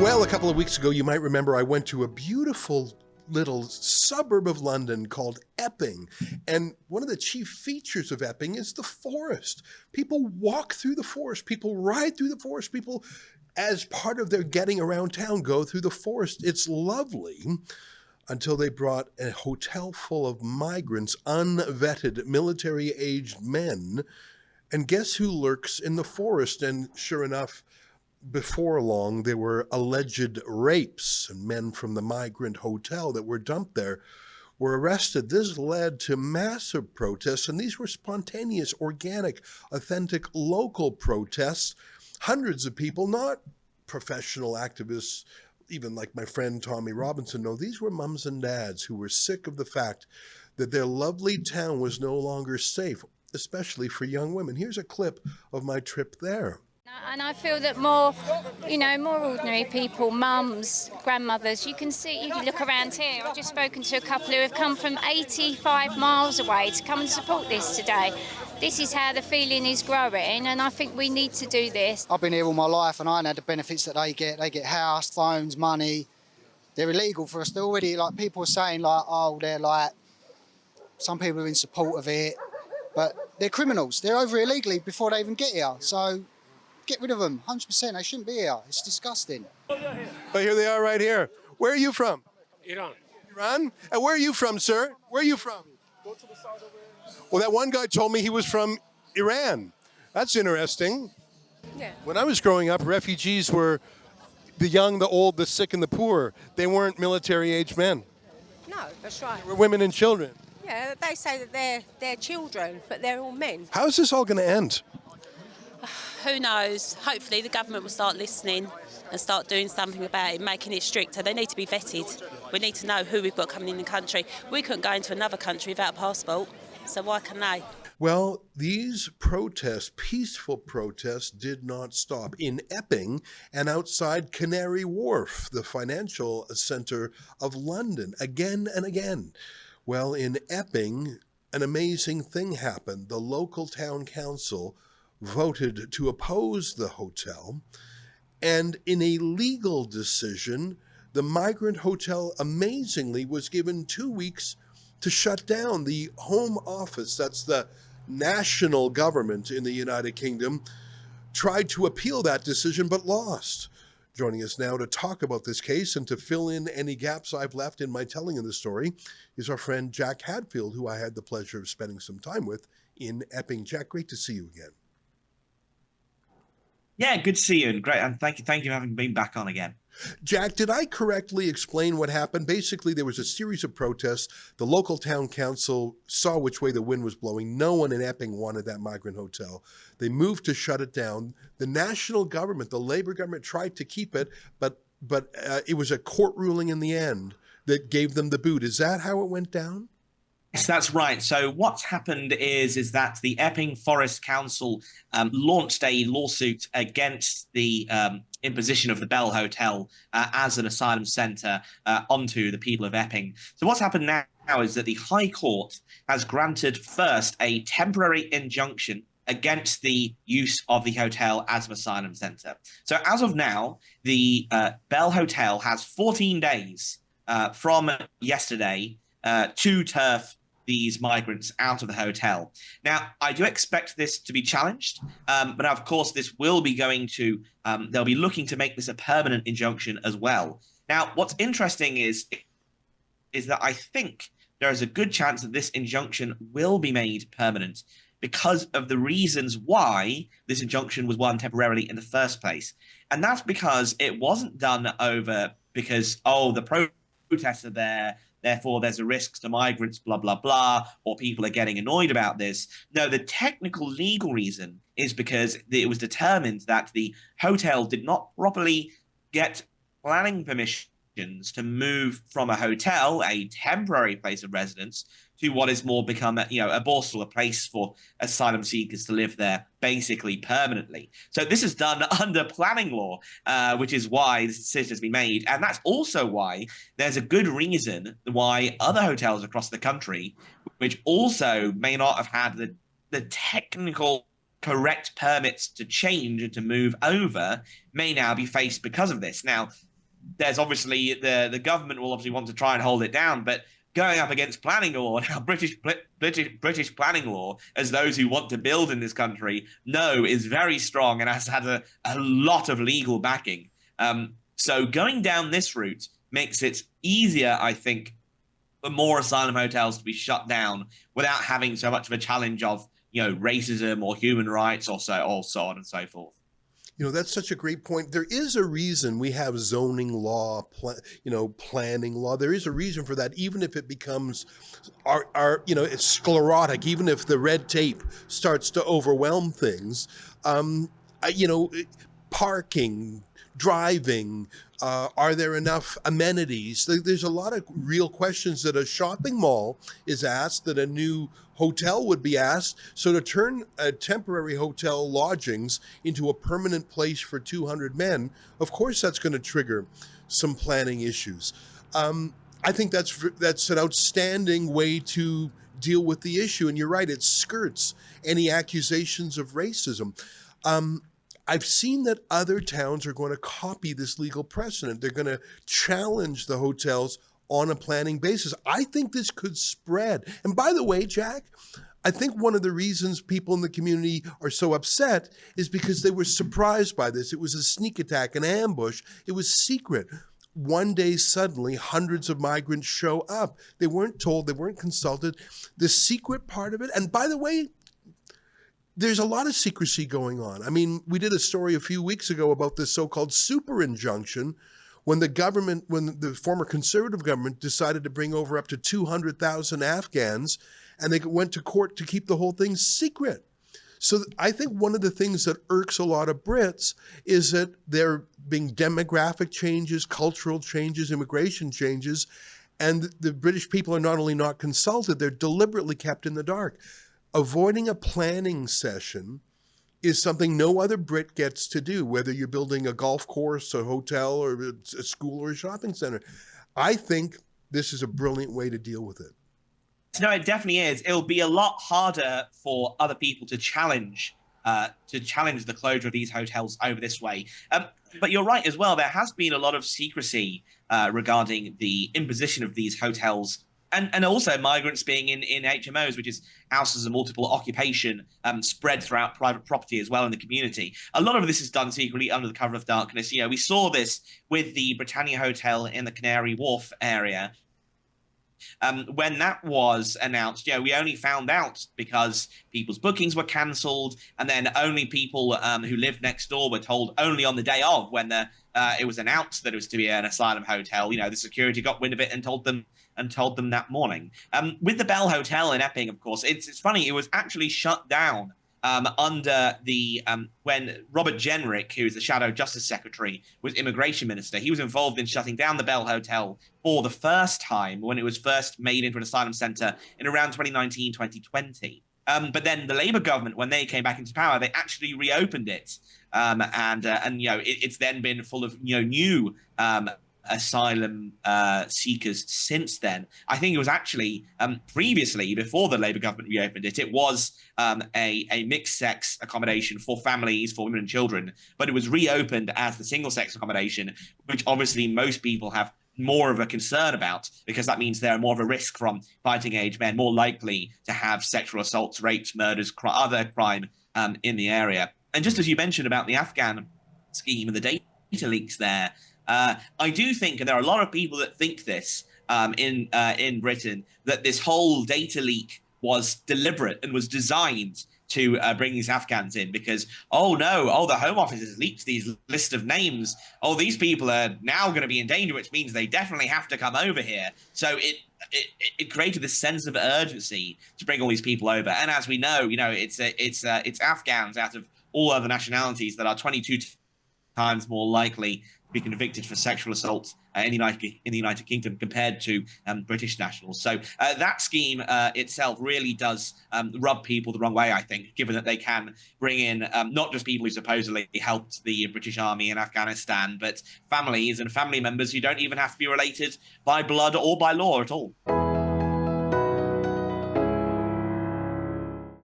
Well, a couple of weeks ago, you might remember I went to a beautiful little suburb of London called Epping. And one of the chief features of Epping is the forest. People walk through the forest. People ride through the forest. People, as part of their getting around town, go through the forest. It's lovely until they brought a hotel full of migrants, unvetted, military-aged men. And guess who lurks in the forest? And sure enough, before long, there were alleged rapes, and men from the migrant hotel that were dumped there were arrested. This led to massive protests, and these were spontaneous, organic, authentic, local protests. Hundreds of people, not professional activists, even like my friend Tommy Robinson. No, these were mums and dads who were sick of the fact that their lovely town was no longer safe, especially for young women. Here's a clip of my trip there. And I feel that more ordinary people, mums, grandmothers, you can look around here. I've just spoken to a couple who have come from 85 miles away to come and support this today. This is how the feeling is growing, and I think we need to do this. I've been here all my life and I ain't had the benefits that they get. They get house, phones, money. They're illegal for us. They're already, like, people are saying, like, oh, they're like, some people are in support of it, but they're criminals. They're over illegally before they even get here. So get rid of them, 100%. They shouldn't be here. It's disgusting. But here they are right here. Where are you from? Iran. Iran? And where are you from, sir? Where are you from? Go to the side over here. Well, that one guy told me he was from Iran. That's interesting. Yeah. When I was growing up, refugees were the young, the old, the sick, and the poor. They weren't military-aged men. No, that's right. They were women and children. Yeah, they say that they're children, but they're all men. How's this all going to end? Who knows? Hopefully the government will start listening and start doing something about it, making it stricter. They need to be vetted. We need to know who we've got coming in the country. We couldn't go into another country without a passport, so why can they? Well, these protests, peaceful protests, did not stop in Epping and outside Canary Wharf, the financial center of London, again and again. Well, in Epping, an amazing thing happened. The local town council voted to oppose the hotel, and in a legal decision, the migrant hotel amazingly was given 2 weeks to shut down. The Home Office, that's the national government in the United Kingdom, tried to appeal that decision but lost. Joining us now to talk about this case and to fill in any gaps I've left in my telling of the story is our friend Jack Hadfield, who I had the pleasure of spending some time with in Epping. Jack, great to see you again. Yeah, good to see you, and great, and thank you for having been back on again. Jack, did I correctly explain what happened? Basically, there was a series of protests. The local town council saw which way the wind was blowing. No one in Epping wanted that migrant hotel. They moved to shut it down. The national government, the Labour government, tried to keep it, but it was a court ruling in the end that gave them the boot. Is that how it went down? Yes, that's right. So what's happened is that the Epping Forest Council launched a lawsuit against the imposition of the Bell Hotel as an asylum centre onto the people of Epping. So what's happened now is that the High Court has granted first a temporary injunction against the use of the hotel as an asylum centre. So as of now, the Bell Hotel has 14 days from yesterday to turf these migrants out of the hotel. Now, I do expect this to be challenged, but of course, this will be going to, they'll be looking to make this a permanent injunction as well. Now, what's interesting is that I think there is a good chance that this injunction will be made permanent because of the reasons why this injunction was won temporarily in the first place. And that's because it wasn't done over because, oh, the protests are there, therefore there's a risk to migrants, blah, blah, blah, or people are getting annoyed about this. No, the technical legal reason is because it was determined that the hotel did not properly get planning permissions to move from a hotel, a temporary place of residence, to what is more become a borstal, a place for asylum seekers to live there basically permanently. So this is done under planning law, which is why this decision has been made. And that's also why there's a good reason why other hotels across the country, which also may not have had the technical correct permits to change and to move over, may now be faced because of this. Now, there's obviously the government will obviously want to try and hold it down, but going up against planning law, now British planning law, as those who want to build in this country know, is very strong and has had a lot of legal backing. So going down this route makes it easier, I think, for more asylum hotels to be shut down without having so much of a challenge of, racism or human rights or so on and so forth. That's such a great point. There is a reason we have zoning law, planning law. There is a reason for that, even if it becomes it's sclerotic, even if the red tape starts to overwhelm things. Parking, driving, are there enough amenities? There's a lot of real questions that a shopping mall is asked, that a new hotel would be asked. So to turn a temporary hotel lodgings into a permanent place for 200 men, of course that's going to trigger some planning issues. I think that's an outstanding way to deal with the issue. And you're right, it skirts any accusations of racism. I've seen that other towns are going to copy this legal precedent. They're going to challenge the hotels on a planning basis. I think this could spread. And by the way, Jack, I think one of the reasons people in the community are so upset is because they were surprised by this. It was a sneak attack, an ambush. It was secret. One day, suddenly, hundreds of migrants show up. They weren't told, they weren't consulted. The secret part of it, and by the way, there's a lot of secrecy going on. I mean, we did a story a few weeks ago about this so-called super injunction, when the former conservative government decided to bring over up to 200,000 Afghans, and they went to court to keep the whole thing secret. So I think one of the things that irks a lot of Brits is that there being demographic changes, cultural changes, immigration changes, and the British people are not only not consulted, they're deliberately kept in the dark. Avoiding a planning session is something no other Brit gets to do, whether you're building a golf course, a hotel, or a school or a shopping center. I think this is a brilliant way to deal with it. No, it definitely is. It'll be a lot harder for other people to challenge the closure of these hotels over this way. But you're right as well. There has been a lot of secrecy regarding the imposition of these hotels. And also migrants being in HMOs, which is houses of multiple occupation, spread throughout private property as well in the community. A lot of this is done secretly under the cover of darkness. We saw this with the Britannia Hotel in the Canary Wharf area. When that was announced, we only found out because people's bookings were cancelled, and then only people who lived next door were told only on the day of, when it was announced that it was to be an asylum hotel. The security got wind of it and told them that morning. With the Bell Hotel in Epping, of course, it's funny. It was actually shut down under the when Robert Jenrick, who is the Shadow Justice Secretary, was Immigration Minister. He was involved in shutting down the Bell Hotel for the first time when it was first made into an asylum centre in around 2019, 2020. But then the Labour government, when they came back into power, they actually reopened it, it's then been full of new asylum seekers since then. I think it was actually previously, before the Labour government reopened it, it was a mixed-sex accommodation for families, for women and children, but it was reopened as the single-sex accommodation, which obviously most people have more of a concern about, because that means they're more of a risk from fighting age men, more likely to have sexual assaults, rapes, murders, other crime in the area. And just as you mentioned about the Afghan scheme and the data leaks there, I do think, and there are a lot of people that think this in Britain, that this whole data leak was deliberate and was designed to bring these Afghans in, because, the Home Office has leaked these list of names. These people are now going to be in danger, which means they definitely have to come over here. So it created this sense of urgency to bring all these people over. And as we know, it's Afghans out of all other nationalities that are 22 times more likely to be convicted for sexual assault in the United Kingdom compared to British nationals. So that scheme itself really does rub people the wrong way, I think, given that they can bring in not just people who supposedly helped the British Army in Afghanistan, but families and family members who don't even have to be related by blood or by law at all.